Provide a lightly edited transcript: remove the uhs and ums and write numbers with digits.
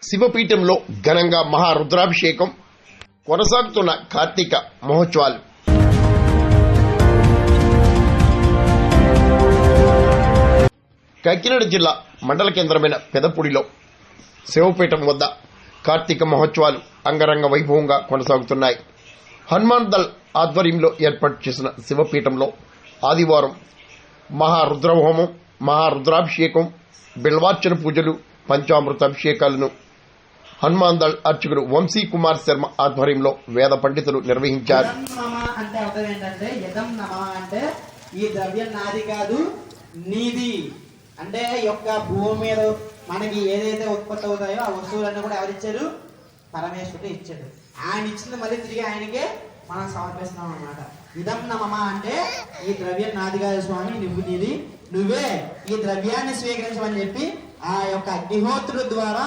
శివపీఠంలో ఘనంగా మహారుద్రాభిషేకం, కొనసాగుతున్న కార్తీక మహోత్సవాలు. కాకినాడ జిల్లా మండల కేంద్రమైన పెదపూడిలో శివపీఠం వద్ద కార్తీక మహోత్సవాలు అంగరంగ వైభవంగా కొనసాగుతున్నాయి. హనుమాన్ దళ్ ఆధ్వర్యంలో ఏర్పాటు చేసిన శివపీఠంలో ఆదివారం మహారుద్రహోమం, మహారుద్రాభిషేకం, బిల్వార్చన పూజలు, పంచామృతాభిషేకాలను హనుమాన్ దళ్ అర్చకుడు వంశీ కుమార్ శర్మ ఆధ్వర్యంలో వేద పండితులు నిర్వహించారు. అంటే అర్థం ఏంటంటే యదం నమః అంటే ఈ ద్రవ్యం నాది కాదు నీది అంటే యొక్క భూమి మీద మనకి ఏదైతే ఉత్పత్తి అవుతాయో ఆ వస్తువులన్నీ కూడా ఎవరిచ్చారు? పరమేశ్వరుడు ఇచ్చాడు. ఆయన ఇచ్చింది మళ్ళీ తిరిగి ఆయనకే మనం సమర్పిస్తున్నాం అన్నమాట. ఇదం నమః అంటే ఈ ద్రవ్యం నాది కాదు స్వామి, నీది, నువ్వే ఈ ద్రవ్యాన్ని స్వీకరించమని చెప్పి ఆ యొక్క అగ్నిహోత్రుడు ద్వారా